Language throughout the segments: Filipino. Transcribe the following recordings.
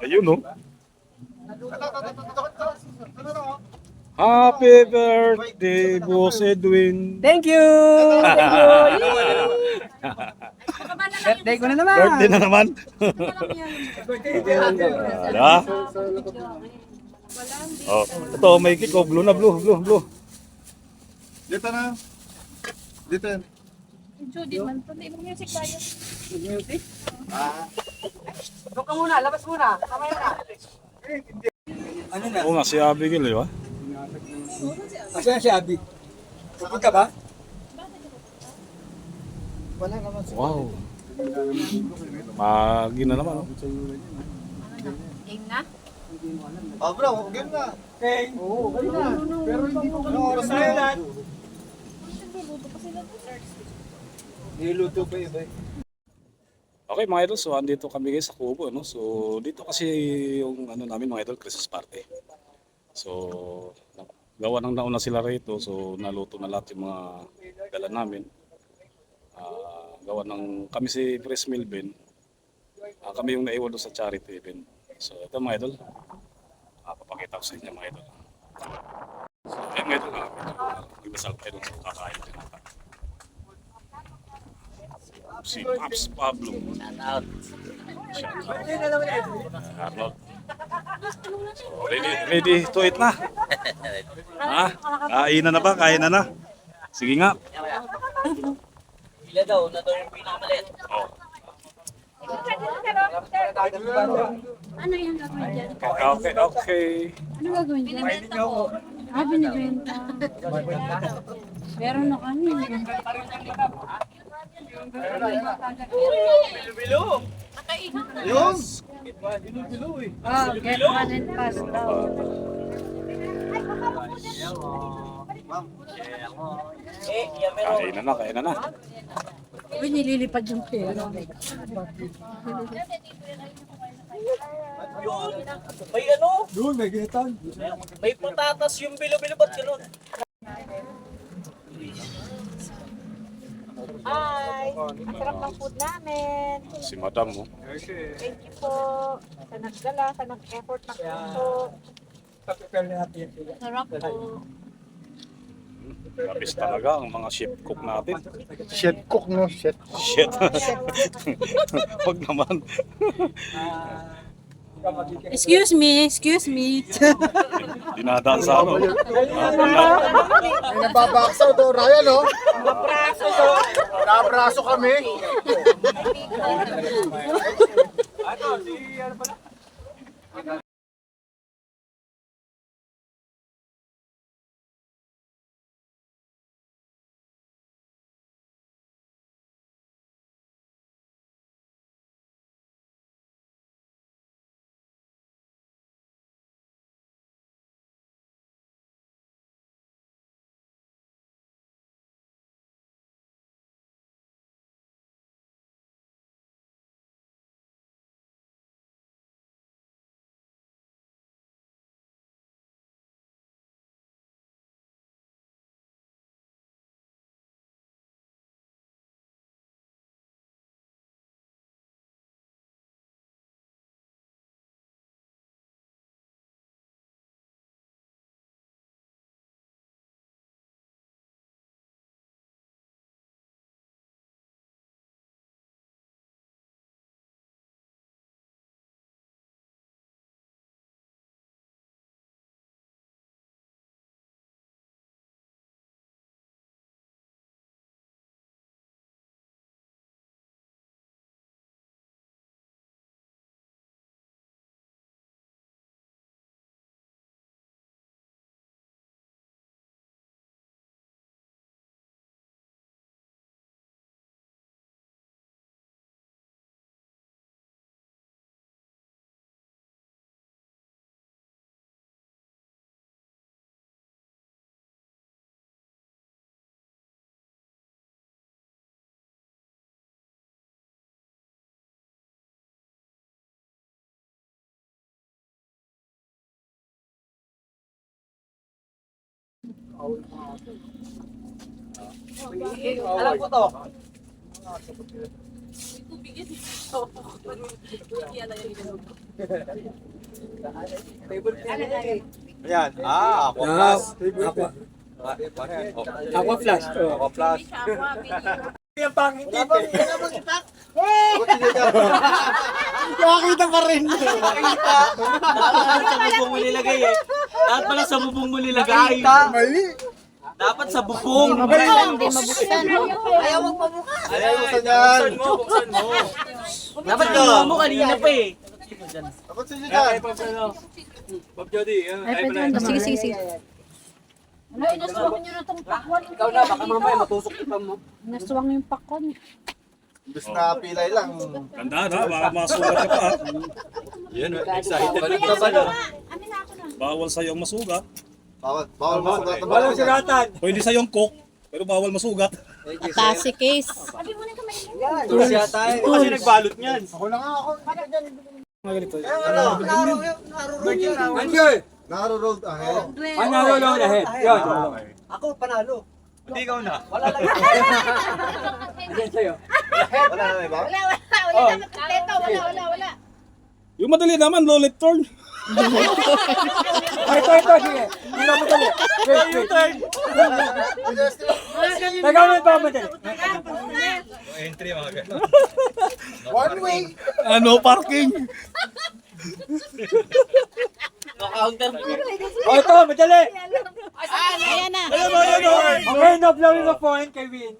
Ayun, no? Happy birthday, Boss Edwin. Thank you! Thank you! Birthday ko na naman! Birthday na naman. Wala. Oh, ito may kick, oh, blue na, blue. Dito na. Dito yan. Judy man, tuloy mo music tayo. Music? Doon ka muna, labas muna. Kamaya na. Ano na? Oo nga, si Abigail, di ba? Kasi si Abi. Pupunta ba? Wala naman siya. Wow. Magi na naman, oh. Game na? Bro, game na. Okay. Oo, okay na. Pero hindi ko Anong oras na yan? Niluto pa iba eh. Okay mga idol, so andito kami guys sa Kubo, no? So dito kasi yung ano namin mga idol, Christmas party. So gawa ng nauna sila rito, so naluto na lahat yung mga dala namin. Gawa ng kami si Pres Milben, kami yung naiwan doon sa charity event. So ito mga idol, papakita ko sa inyo mga idol. So ayun mga idol, nagdasal kayo doon sa kakain din natin. Si Pops Pablo. Shout out. Arnold. So, ready to eat na? Ha? Kainan na ba? Kain na? Sige nga. Ila daw, na daw yung pinakamalit. Oh. Ano yung gagawin dyan? Okay. Ano gagawin dyan? Binibenta ko. Binibenta. Meron na kami. Bilo-bilo! Yun! Get one and pass daw. Kain na. Uy, nililipad yung pera. Yun! May ano? Doon, may gitan. May patatas yung bilo-bilo. Ba't ganun? Hi! Ang sarap ng food namin. Si Madam mo. Thank you po sa nagdala, sa nag-effort na puso. Sarap po. Labis talaga ang mga chef cook natin. Chef cook, no? Chef. Shit. Wag naman. Excuse me. Dinadaan sa ano. May nababaksaw to, Ryan, no? Mapraso to. Nabraso kami. Alam ko to. Ayan. Aqua Plus. Aqua Flash. Aqua Plus. Yung pangit dito. Nakakita pa rin. Dapat sa bubong mo nilagay eh. Dapat pala sa bubong mo nilagay. Mali. Dapat sa bubong. Hindi mabuksan. Ayaw magpabukas. Ayaw mo sa yan. Buksan mo. Dapat ginawa mo kanina pa eh. Dapat sa dyan. Bob Jody. Ay, pwede. Sige, sige, sige. Ano, inaswang nyo na itong pakwan. Ikaw na, baka mamaya matusok ipam mo. Inaswang yung pakwan. Imbes na pilay lang. Tandaan ha, baka masugat ka pa ha. Yan, excited. Balik na ba no? Amin na ako na. Bawal sa'yo ang masugat. Bawal masugat. Walang siratan. Pwede sa'yo ang cook, pero bawal masugat. Kasi case. Sabi mo na kamay. Tools yata eh. Kasi nagbalot niyan. Ako lang ako. Mga ganito. Andiyo. Naro-road ahead. Panalo lang lahat. Yun. Ako, panalo. Hindi ikaw na. Wala lang. Yan sa'yo. Wala na ba? Wala na kompleto. Wala. Yung madali naman, low left turn. Ito. Sige. Hindi na madali. Wait. Tagawin pa madali. Entry mga ganun. One way. Ano, parking. Counter. O ito, madali. Ayan na. Okay, na-blowing a point kay Win.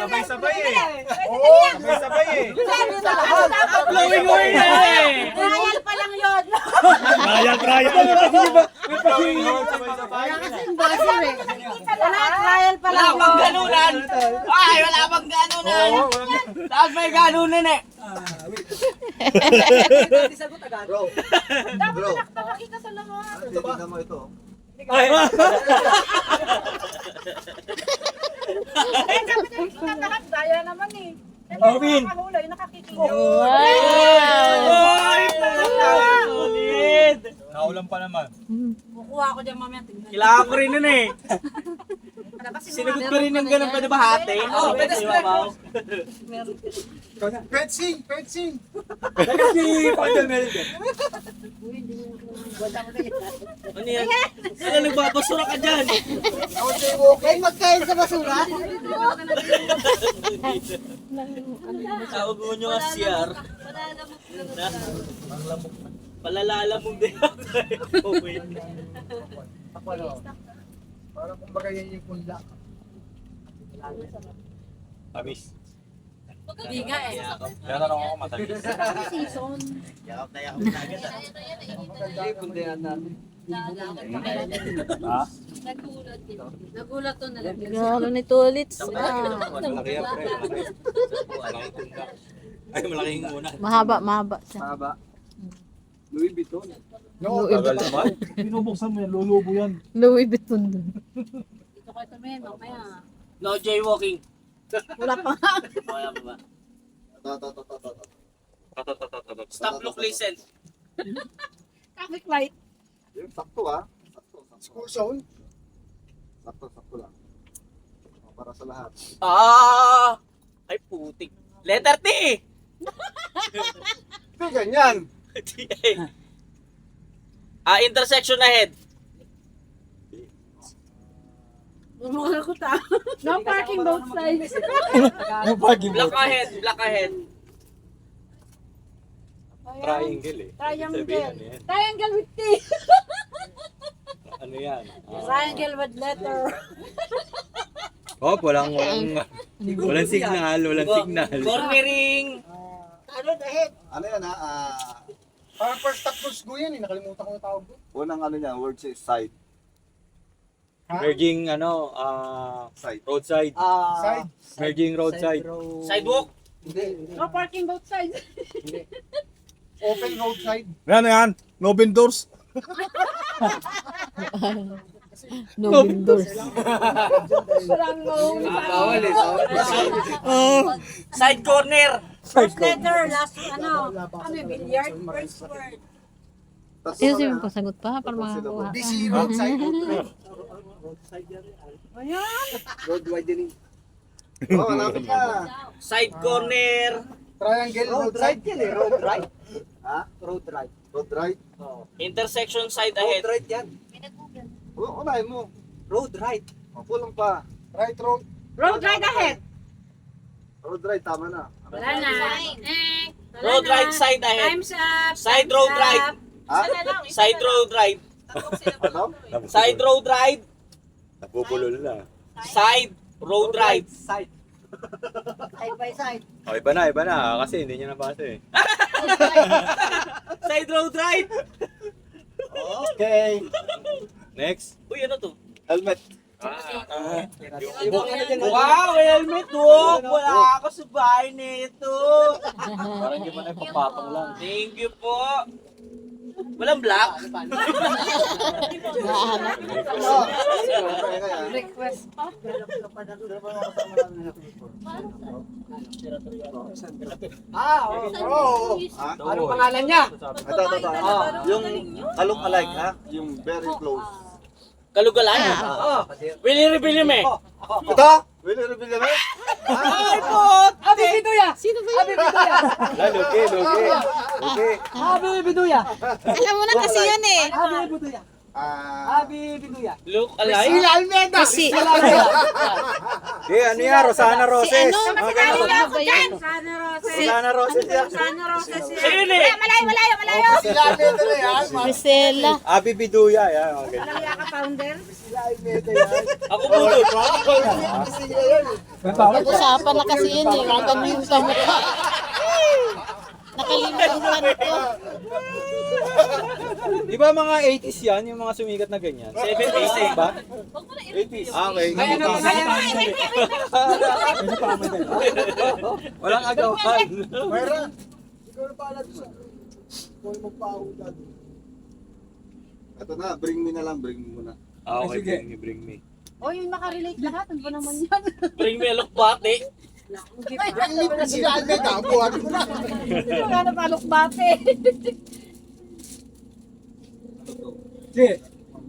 Sabay-sabay eh. Oo. Sabay eh. Blowing away na eh. Trial pa lang yun. Trial. May pasingan. Trial pa Wala lang pang ganunan. Ay, wala pang ganunan. Tapos may ganunan eh. Bro. Bro. Nakakita sa lahat. Tingnan mo ito. Ay, Lahat daya naman eh. Oh, Win. Nakahula, yung nakakikita. Wow. Ay, solid. Naulan pa naman. Kukuha ko dyan mamaya. Tingnan. Kailangan ko rin nun eh. Sinagot ko rin yung ganun, pwede ba hati? Oo, pwede sa babaw. Petsing. kasi Pandal meron din. Ano yan? Ano, nagbabasura ka dyan? Okay, magkain sa basura. Tawag mo nyo nga CR. Palalala mo din. Okay. Parang kumbaga yan yung punla. Tamis. Hindi nga eh. Kaya tanong ako matamis. Season. Yakap na agad ah. Nagulat to na lang. Galo nito ulit. Malaki yan, pre. Ay, malaking una. Mahaba siya. Haba. Louis Vuitton. No, Tagal naman. Binubuksan mo yan, lulubo yan. Louis Vuitton. Dito kayo tumingin, mamaya. No jaywalking. Wala pa nga. Wala pa ba? to. Stop look listen. Traffic light. Sakto ah. School zone. Sakto lang. Para sa lahat. Ah! Ay putik. Letter T! Ito ganyan. Intersection ahead. No parking both sides. Yung pag-ibot. Black ahead, black ahead. Triangle eh. Triangle. Ano yan? Triangle with T. Ano yan? Triangle with letter. Oh, walang signal, Cornering. Ano yan ha? Parang first stop for school yan eh. Nakalimutan ko yung tawag ko. Unang ano niya, word is side. Merging Side. roadside. Side. Merging roadside. Sidewalk. No parking both sides. Open roadside. Yan. No vendors. No windows. Parang no. Bawal eh. Side corner. First letter, last ano yung billiard? First word. Sino yung pasagot pa para makakuha? Busy roadside. Ayan. Road widening. Oh, malapit ka. Side corner. Triangle road Road right yan eh, road right. Ha? Road right. Road right. Intersection side Road ahead. right yan. Oo, unahin mo. Road right. O, kulang pa. Right road. Road right ahead. Road right, tama na. Wala na. Road right side ahead. Time's up. Side road right. Ha? Side road right. Ano? Side road right. Napupulol na. Side road right. Side. Side by side. Oh, iba na. Kasi hindi niya napasa eh. Side road right. Okay. Next. Uy, ano to? Helmet. Wow, helmet oh! Wala ako sa bahay nito. Parang hindi mo na ipapatong lang. Thank you po. Walang black? Request pa. Oo. Ha? Anong pangalan niya? Ito. Yung kalok alike, ha? Yung very close. Kalugalan? Oo. Bili-bili me. Ito? Willie Revilla. Ay po! Abi Biduya! Sino ba yun? Abi Biduya! Lugi. Abi Biduya! Alam mo na kasi yun eh. Abi Biduya! Abi Biduya! Look alike? Almeda! Si Ano yan? Rosana Roses. ano? Mga ganun. Ano ba yan? Sana Roses. Rosana Roses yan. Sana Roses. Sino eh? Malayo. Maricela. Abi Biduya. Yan. Okay. Malaya ka, founder. Ako budol. Nag-usapan na kasi yun eh. Kung ano yung kamukha. Nakalimutan ko. Di ba mga 80s yan? Yung mga sumikat na ganyan? 70s eh. Ba? 80s. Ah, okay. Kaya naman kaya Walang agawan. Mayra, ikaw na pala doon sa... Kung magpahulad. Ito na, bring me na lang, bring me muna. Ah, okay. Sige. Bring me. O, yung makarelate lahat. Ano ba naman yan? Bring me a look bate. Si Almeda, buwan mo na. Wala na palukbate. Sige.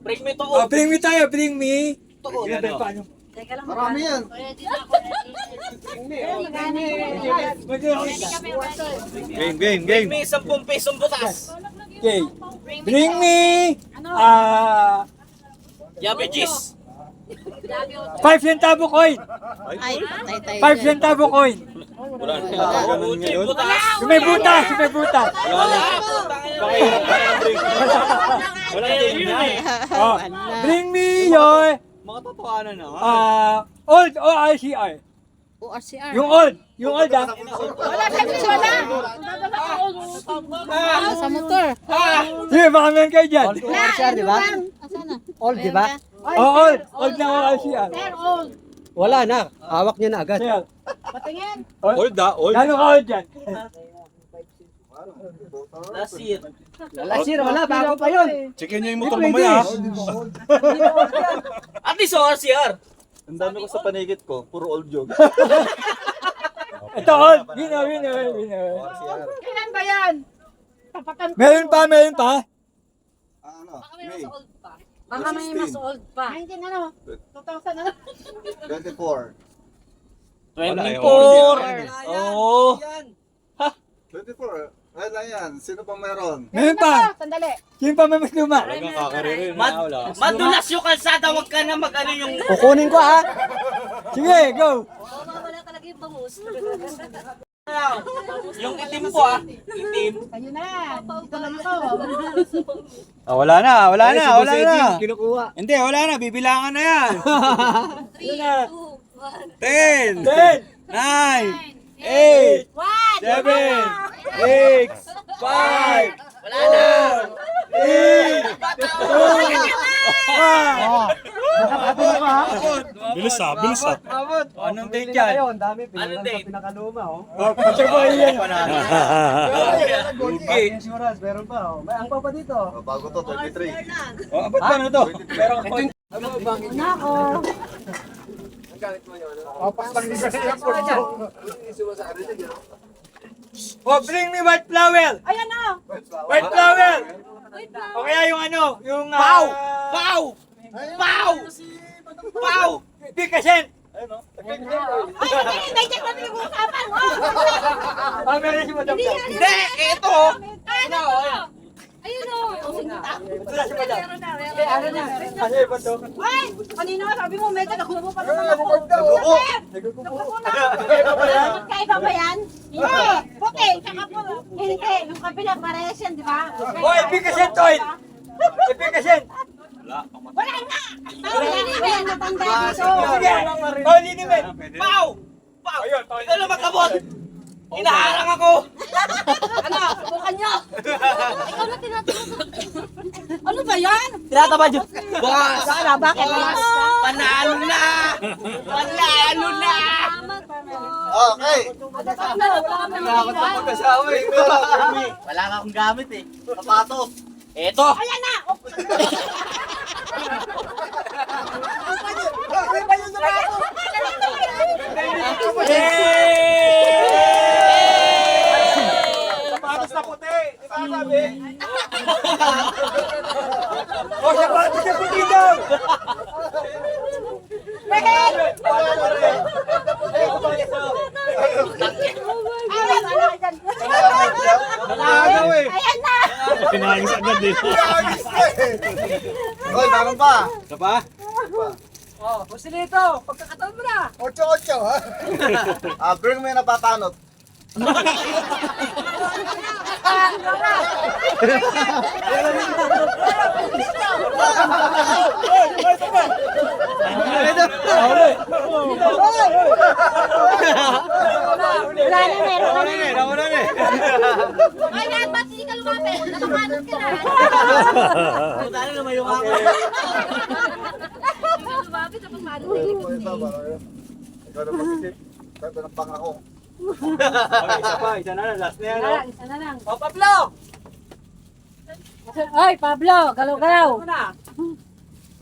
Bring me to Oh, bring me tayo, bring me. Ano? Teka lang. Marami yan. Game. Bring me 10 pisong butas. Okay. Bring me Ano? 5 Yabijis. centavo coin. Ay, patay tayo 5 dyan. centavo coin. Wala na ganun Uchi ngayon. butas. Yung may butas, yung may butas. Wala na game na. Oh, bring me your Mga totohanan na. old ORCR. ORCR. Yung old ah. Wala, syempre wala. Dadala ako. Sa motor. Sige, baka meron kayo dyan. ORCR, di ba? Asan na? Old, di ba? Ay, Oh, old na ORCR. Sir, old. Wala na, hawak niya na agad. Sir, Patingin. Old old. gano'n ka old dyan? Last year. Last year, wala, bago pa yun. Check-in nyo yung motor mamaya. At least ORCR. Ang dami ko sa panigit ko, puro old joke. Ito old, winner. Kailan ba yan? Tapatan ko. Meron pa. Ano? May Baka may mas old pa. 19 ano? 2000 ano? 24. 24. Oo. 24. Wala yan. Sino bang meron? Meron pa. Sandali. Sino pa may mas luma? Talagang kakaririn. Mad madulas yung kalsada, wag ka na mag-ano yung... Kukunin ko ha. Sige, go. Yung itim po ah. Itim. Kayo na. Dito lang ako. Wala na. Kinukuha. Hindi, wala na. Bibilangan na yan. 10, 9, 8, 7, 6, 5, Wala na. 4, 3, 2, 1. Bilis ah. Abot. Anong date yan? Ang dami, Anong date? pinakaluma oh. Pati ko yan. Lugi. Insurance, meron pa oh. May ang pa dito. Bago to, 23. Abot pa na to. Pero Oh, bring me white flower. Ayan na. White flower. O kaya yung ano, yung... Pau! Pau! Pau! Pau! Bikasin. May check natin yung usapan mo. Ah, meron si Madam Dam. Hindi, ito. Ayun o. Ito na si Madam. Meron na. Ano yung bato? Ay, kanina nga sabi mo, medyo nakubo pa naman ako. Nagubo. Nakubo na. Magkaiba ba yan? Hindi. Puti, tsaka po. Hindi, yung kabila, parehas yan, di ba? Oh, efficacy, Toy! Efficacy! Wala nga! Wala nga yan, natanda dito. Sige! Pauli ni Men! Pau! Pau! Ito na magkabot! Hinaharang ako! Ano? Subukan nyo! Ikaw na tinatanong. Ano ba yan? Tinataba Diyos. Boss! Sana, bakit? Panalo na! Panalo na! Okay. Nakakot sa pag-asawa eh. Wala nga akong gamit eh. Sapatos. Eto! Ayan na! Sapatos na puti! Di ba sabi? Oh, sapatos na puti daw! Nakagaw eh. Ayan na! Pinahagis agad eh. Hoy, meron pa. Isa pa? Oh, gusto nito! Pagkakataon mo na! 8-8 ha. Bring mo yung napapanot. Wala na, meron ka na. Ako na eh. Ayan, ba't hindi ka lumapit? Nakamanot ka na. Sana naman yung ako. Lumapit sa pagmanot. Ikaw na mag-isip. Ito ng pangako. Okay, isa na lang. Last na yan. oh. Isa na lang. Oh, Pablo! Ay, Pablo, galaw-galaw.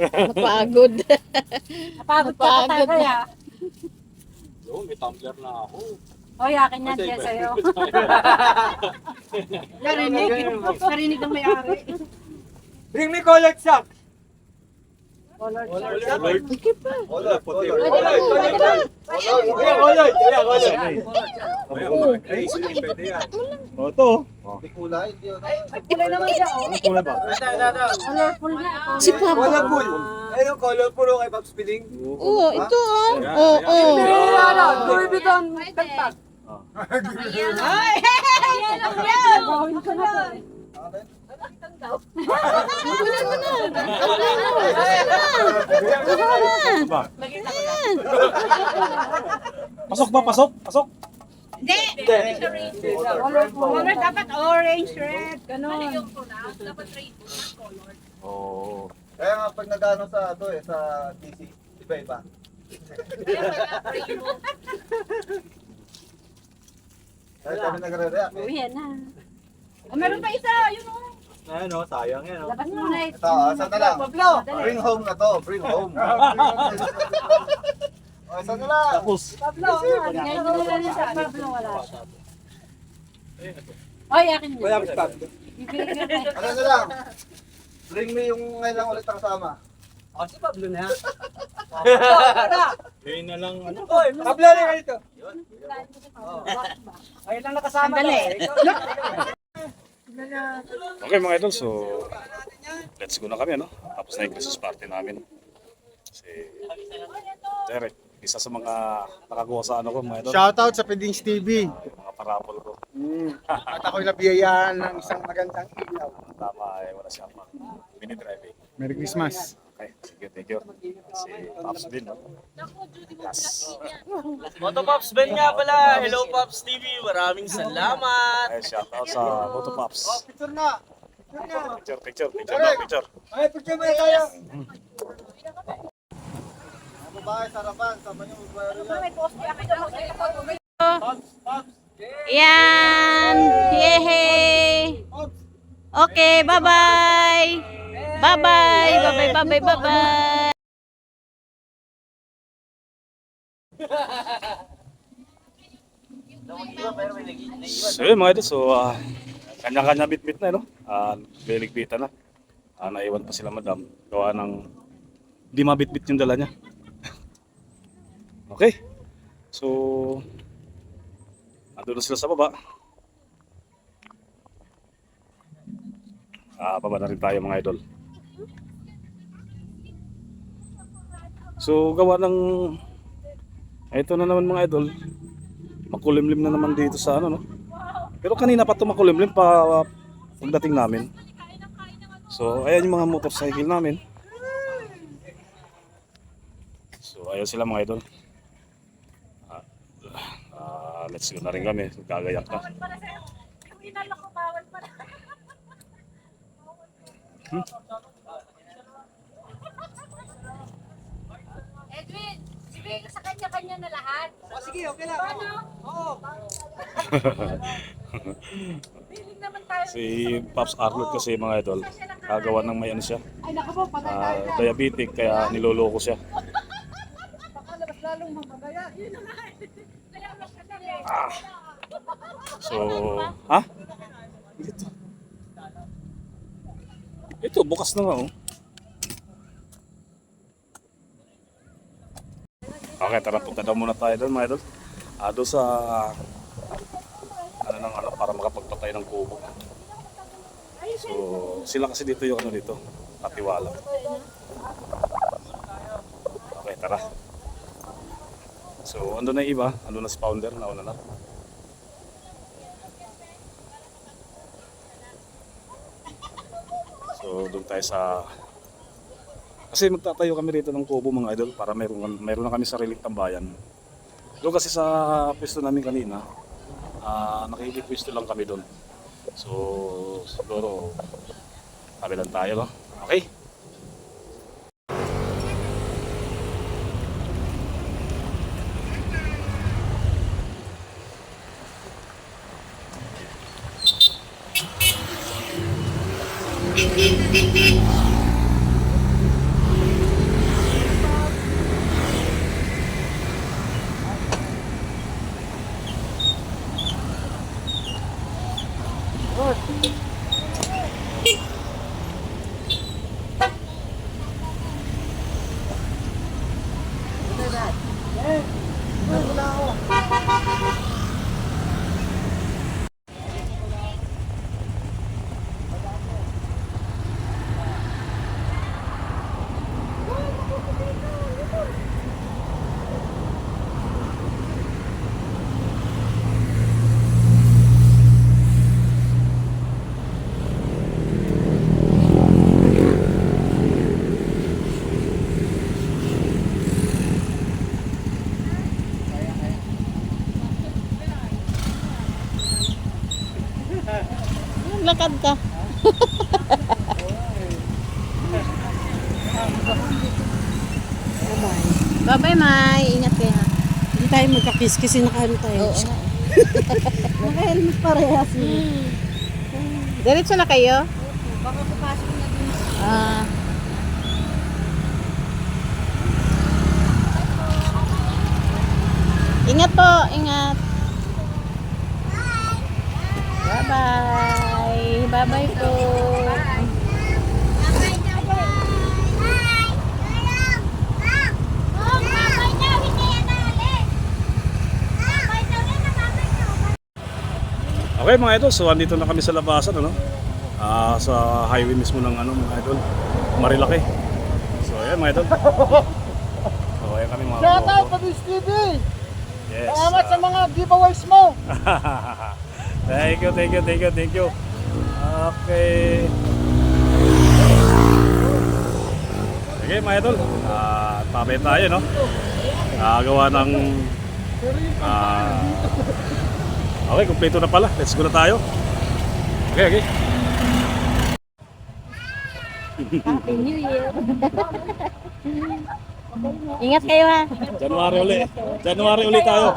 Napagod. Napagod ka pa tayo kaya. Yo, may tumbler na ako. Hoy, akin yan, dyan sa'yo. Narinig ng may-ari. Bring me colored sock! Color, puti. Colored! Colored! Colored! Ay, pwede yan. O, ito. Hindi kulay. Hindi yun. Kulay naman siya, oh. Ano kulay ba? Colorful nga. Si Papa. Colorful! Ayun, colorful kay Pops Piling. Oo, ito ah. Oo. Louis Vuitton. Kantag. Ay! Ayan lang yan! Gawin ko na to. Ba? Pasok ba? Pasok? Pasok? Hindi! Color dapat orange, red, ganon. Oo. Kaya nga pag nagano sa ito eh, sa DC, iba-iba. Kaya kami nagre-react eh. Uy, yan na. Oh, meron pa isa, yun o. Ayun o, sayang yan o. Labas mo na ito. Ito, saan na lang? Bring home na to, bring home. O, saan na lang? Tapos. Pablo, ngayon mo na lang sa Pablo, wala siya. Oy, akin yun. Wala pa si Pablo. Ano na lang? Bring me yung ngayon lang ulit kasama. Oh, si Pablo na. Yun na lang, ano? Oy, Pablo na kayo ito. Ayun lang nakasama. Sandali. Okay mga idol, so let's go na kami, ano? Tapos na yung Christmas party namin. Si Derek, isa sa mga nakakuha sa ano ko, mga idol. Shoutout sa Pedings TV. Mga parapol ko. At ako'y nabiyayaan ng isang magandang ilaw. Tama ay wala siya pang mini driving. Merry Christmas. Okay, thank you. Si Pops din, no? Yes. Moto Pops Ben nga pala. Hello Pops TV. Maraming salamat. Ay, shout out sa Moto Pops. Picture na! Picture na, picture. Ay, picture mo na tayo. Ang babae, sarapan, sama niyo magbayaro yan. Yan. Yehey. Okay, bye-bye. Bye-bye. Bye-bye, bye-bye, bye-bye. So yun mga idol, so kanya-kanya bit-bit na, no? Biligbitan na. Naiwan pa sila madam. Gawa ng di mabit-bit yung dala niya. Okay. So, andun na sila sa baba. Baba na rin tayo mga idol. So, gawa ng ito na naman mga idol. Makulimlim na naman dito sa ano, no? Pero kanina pa ito makulimlim pa pagdating namin. So, ayan yung mga motorcycle namin. So, ayan sila mga idol. Let's go na rin kami. Gagayak na. Edwin, sige sa kanya-kanya na lahat. O sige, okay lang. Oo. Feeling naman tayo. Si Pops Arnold kasi mga idol, kagawa ng may ano siya, Ay, naku po, patay tayo dyan. diabetic, kaya niloloko siya. Baka lalong mamagaya. Yun na nga. Kaya mas kadali. So, ha? Ito, bukas na nga oh. Okay, tara punta daw muna tayo doon mga idol. Doon sa para makapagpatay ng kubo. So, sila kasi dito yung ano dito, Katiwala. Okay, tara. So, ando na yung iba, ando na si Founder, nauna na. So, doon tayo sa... Kasi magtatayo kami rito ng kubo mga idol para mayroon na kami sariling tambayan. Doon kasi sa pwesto namin kanina, nakikipwesto lang kami doon. So, siguro, sabi lang tayo, no? Okay? Lakad ka. Bye-bye, Mai. Ingat kayo. Hindi tayo magkakis kasi nakaano tayo. Oo nga. Naka-helmet parehas. Diretso na kayo? Baka papasok na din. Ah. Ingat po, ingat. Bye-bye. Bye-bye po. Okay mga idol, so andito na kami sa labasan, ano? Sa highway mismo ng ano mga idol, Marilaki. So ayan mga idol. So ayan kami mga Shout out bobo. to this TV! Yes. Salamat sa mga giveaways mo! Thank you. Okay. Sige mga idol, tabay tayo, no? Gawa ng okay, kumpleto na pala. Let's go na tayo. Okay. Happy New Year. Ingat kayo ha. January uli tayo.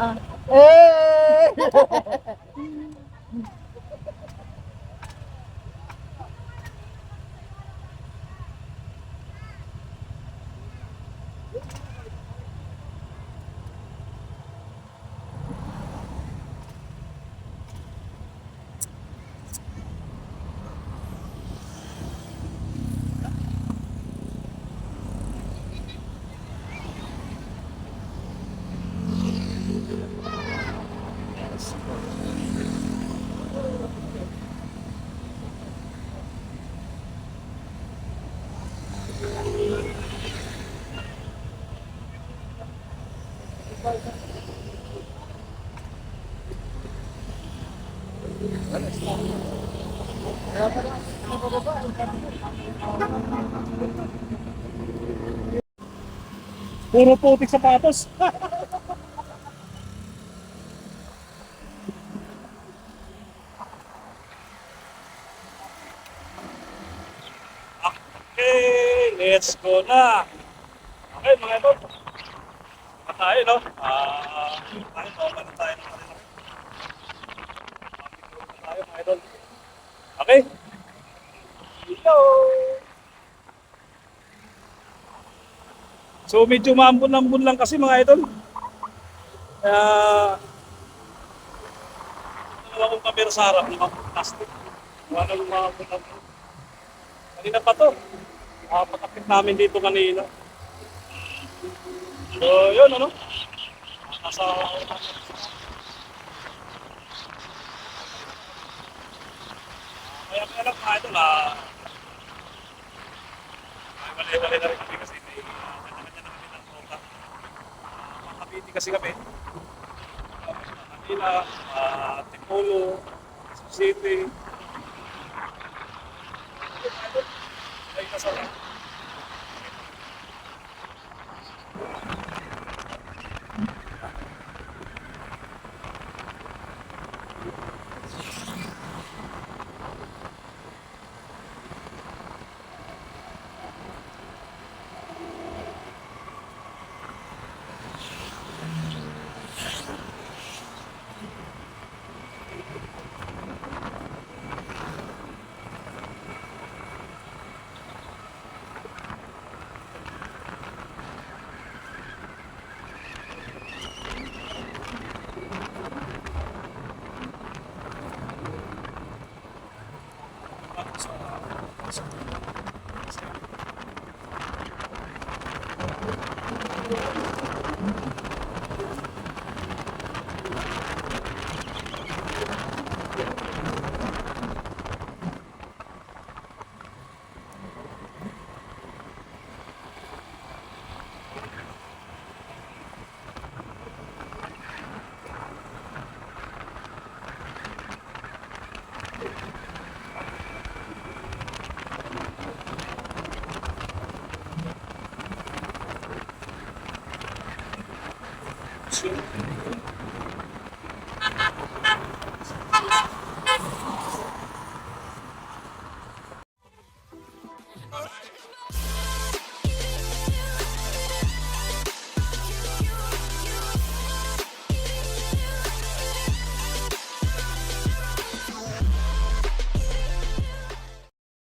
Puro putik sapatos. Okay, let's go na. Okay, mga idol. Tayo, no? Tayo, tayo tayo. Tayo, mga idol. Okay? Hello! So, medyo maambon-ambon lang kasi, mga idol. Kaya, ano akong camera sa harap, plastic. Wala nang maambon-ambon. Kanina pa to. Patakit namin dito kanina. So, yun, ano? Nasa... Kaya lang mga idol, mali-mali na rin kami kasi may kanya-kanya na kami ng tropa. Makabiti kasi kami. Manila, Tipolo, City. Ay, kasama.